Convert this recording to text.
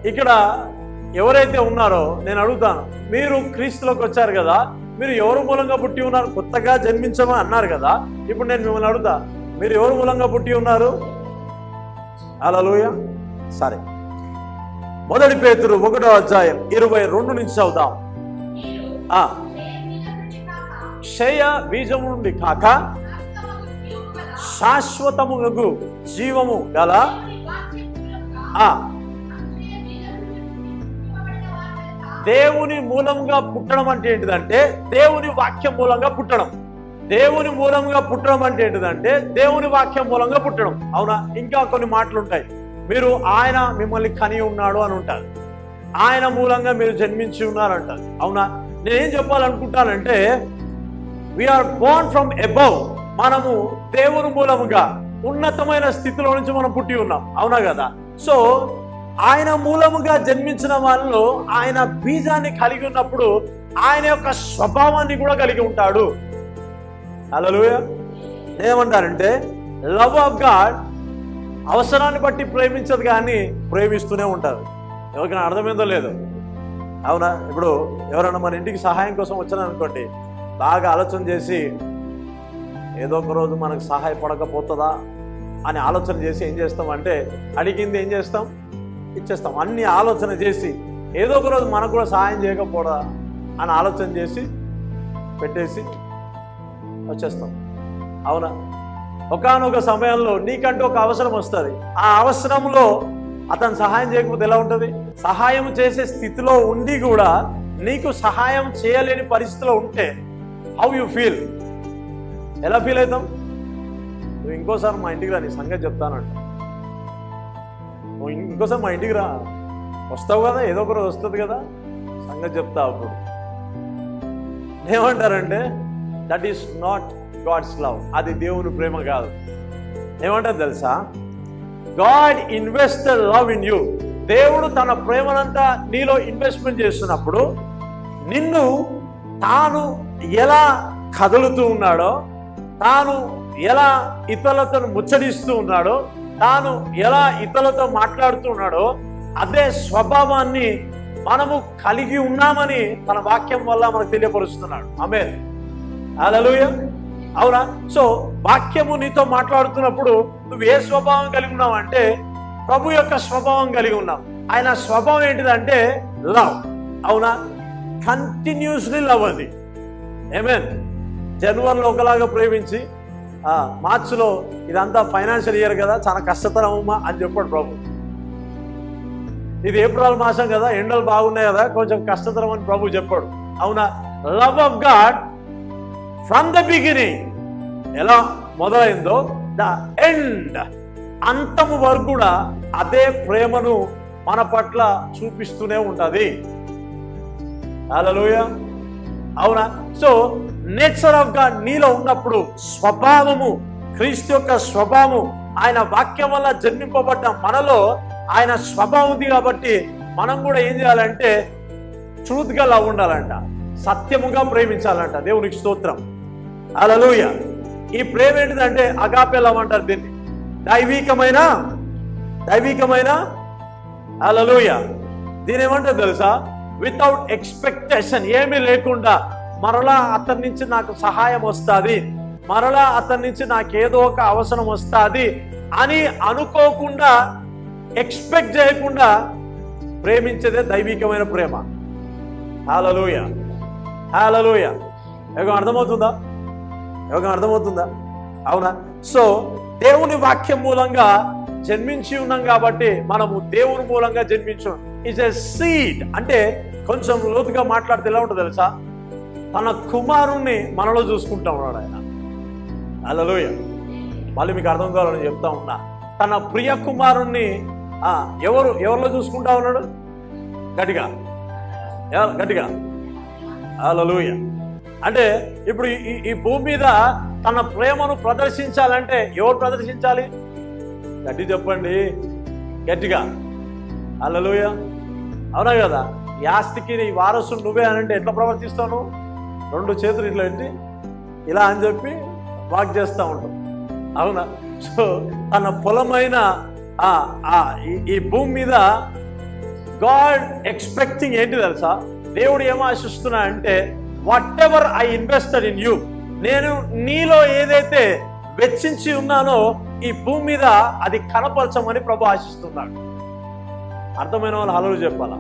ఇక్కడ ఎవరైతే ఉన్నారో నేను అడుగుతాను, మీరు క్రీస్తులోకి వచ్చారు కదా, మీరు ఎవరు మూలంగా పుట్టి ఉన్నారు? కొత్తగా జన్మించమని అన్నారు కదా. ఇప్పుడు నేను మిమ్మల్ని అడుగుతా, మీరు ఎవరు మూలంగా పుట్టి ఉన్నారు? హల్లెలూయా. సరే, 1 పేతురు 1:22 నుంచి చదువుదాం. క్షయ బీజము నుండి కాక శాశ్వతముగు జీవము గల దేవుని మూలంగా పుట్టడం అంటే ఏంటిదంటే దేవుని వాక్యం మూలంగా పుట్టడం. దేవుని మూలంగా పుట్టడం అంటే ఏంటిదంటే దేవుని వాక్యం మూలంగా పుట్టడం. అవునా? ఇంకా కొన్ని మాటలు ఉంటాయి. మీరు ఆయన మిమ్మల్ని కని ఉన్నాడు అని ఉంటారు, ఆయన మూలంగా మీరు జన్మించి ఉన్నారు అంటారు. అవునా? నేనేం చెప్పాలనుకుంటానంటే వీఆర్ బోర్న్ ఫ్రమ్ అబౌవ్. మనము దేవుని మూలముగా ఉన్నతమైన స్థితిలో నుంచి మనం పుట్టి ఉన్నాం. అవునా కదా? సో ఆయన మూలముగా జన్మించిన వాళ్ళు ఆయన బీజాన్ని కలిగి ఉన్నప్పుడు ఆయన యొక్క స్వభావాన్ని కూడా కలిగి ఉంటాడు. హల్లెలూయా. ఏమంటారంటే లవ్ ఆఫ్ గాడ్ అవసరాన్ని బట్టి ప్రేమించదు కానీ ప్రేమిస్తూనే ఉంటారు. ఎవరికైనా అర్థమైందో లేదు? అవునా? ఇప్పుడు ఎవరైనా మన ఇంటికి సహాయం కోసం వచ్చారనుకోండి, బాగా ఆలోచన చేసి ఏదో ఒక రోజు మనకు సహాయపడకపోతుందా అని ఆలోచన చేసి ఏం చేస్తామంటే అడిగింది ఏం చేస్తాం, ఇచ్చేస్తాం. అన్ని ఆలోచన చేసి ఏదో ఒక రోజు మనకు కూడా సహాయం చేయకపోవడా అని ఆలోచన చేసి పెట్టేసి వచ్చేస్తాం. అవునా? ఒకానొక సమయంలో నీకంటూ ఒక అవసరం వస్తుంది. ఆ అవసరంలో అతను సహాయం చేయకపోతే ఎలా ఉంటుంది? సహాయం చేసే స్థితిలో ఉండి కూడా నీకు సహాయం చేయలేని పరిస్థితిలో ఉంటే హౌ యు ఫీల్? ఎలా ఫీల్ అవుతాం? నువ్వు ఇంకోసారి మా ఇంటికి రా, నీ సంగతి చెప్తానంట. నువ్వు ఇంకోసారి మా ఇంటికి రా, వస్తావు కదా, ఏదో ఒకరోజు వస్తుంది కదా, సంగతి చెప్తావు. అప్పుడు ఏమంటారంటే that is not God's love. అది దేవుని ప్రేమ కాదు. ఏమంటారు తెలుసా? God invested love in you. దేవుడు తన ప్రేమనంతా నీలో ఇన్వెస్ట్మెంట్ చేస్తున్నప్పుడు నిన్ను తాను ఎలా కదులుతూ ఉన్నాడో, తాను ఎలా ఇతరులతో ముచ్చడిస్తూ ఉన్నాడో, తాను ఎలా ఇతరులతో మాట్లాడుతూ ఉన్నాడో అదే స్వభావాన్ని మనము కలిగి ఉన్నామని తన వాక్యం వల్ల మనకు తెలియపరుస్తున్నాడు. ఆమేన్. హల్లెలూయా. అవునా? సో వాక్యము నీతో మాట్లాడుతున్నప్పుడు నువ్వు ఏ స్వభావం కలిగి ఉన్నావు అంటే ప్రభు యొక్క స్వభావం కలిగి ఉన్నావు. ఆయన స్వభావం ఏంటిదంటే లవ్. అవునా? Continuously love. అది ఆమేన్. జనవరిలో ఒకలాగా ప్రేమించి మార్చిలో ఇదంతా ఫైనాన్షియల్ ఇయర్ కదా, చాలా కష్టతరమమ్మా అని చెప్పాడు ప్రభు. ఇది ఏప్రిల్ మాసం కదా, ఎండలు బాగున్నాయి కదా, కొంచెం కష్టతరం అని ప్రభు చెప్పాడు. అవునా? Love of God from the beginning ఎలా మొదలైందో ద ఎండ్, అంతము వరకు కూడా అదే ప్రేమను మన పట్ల చూపిస్తూనే ఉంటుంది. హల్లెలూయా. అవునా? సో నేచర్ ఆఫ్ గాడ్ నీలో ఉన్నప్పుడు స్వభావము, క్రీస్తు యొక్క స్వభావము, ఆయన వాక్యం వల్ల జన్మింపబడ్డ మనలో ఆయన స్వభావం ఉంది కాబట్టి మనం కూడా ఏం చేయాలంటే ట్రూత్గా లవ్ ఉండాలంట, సత్యముగా ప్రేమించాలంట. దేవునికి స్తోత్రం. హల్లెలూయా. ఈ ప్రేమ ఏంటిదంటే అగాపే లవ్ అంటారు దీన్ని. దైవికమైన హల్లెలూయా. దీని ఏమంటారు తెలుసా? వితౌట్ ఎక్స్పెక్టేషన్, ఏమీ లేకుండా మరలా అతని నుంచి నాకు సహాయం వస్తుంది, మరలా అతని నుంచి నాకేదో ఒక అవసరం వస్తుంది అని అనుకోకుండా, ఎక్స్పెక్ట్ చేయకుండా ప్రేమించేదే దైవికమైన ప్రేమ. హల్లెలూయా. హల్లెలూయా. ఏమో అర్థమవుతుందా? అవునా? సో దేవుని వాక్యం మూలంగా జన్మించి ఉన్నాం కాబట్టి మనము దేవుని మూలంగా జన్మించాం. It's a seed. అంటే కొంచెం లోతుగా మాట్లాడితే ఎలా ఉంటుంది తెలుసా? తన కుమారుణ్ణి మనలో చూసుకుంటా ఉన్నాడు ఆయన. హల్లెలూయా. మళ్ళీ మీకు అర్థం కావాలని చెప్తా ఉన్నా. తన ప్రియ కుమారుణ్ణి ఎవరిలో చూసుకుంటా ఉన్నాడు? గట్టిగా. హల్లెలూయా. అంటే ఇప్పుడు ఈ భూమి మీద తన ప్రేమను ప్రదర్శించాలంటే ఎవరు ప్రదర్శించాలి? గట్టి చెప్పండి, గట్టిగా. హల్లెలూయా. అవునా కదా? ఈ ఆస్తికి నీ వారసుడు నువ్వే అనంటే ఎట్లా ప్రవర్తిస్తావు? 2 చేతులు ఇట్లా పెట్టి ఇలా అని చెప్పి వాక్ చేస్తూ ఉంటాం. అవునా? సో తన పొలమైన ఈ భూమి మీద గాడ్ ఎక్స్పెక్టింగ్ ఏంటి తెలుసా? దేవుడు ఏమో ఆశిస్తున్నా అంటే what ever I invested in you, నేను నీలో ఏదైతే వెచ్చించి ఉన్నానో ఈ భూమి మీద అది కనపరచమని ప్రభు ఆశిస్తున్నాడు. అర్థమైన వాళ్ళు హల్లెలూయా చెప్పాలా?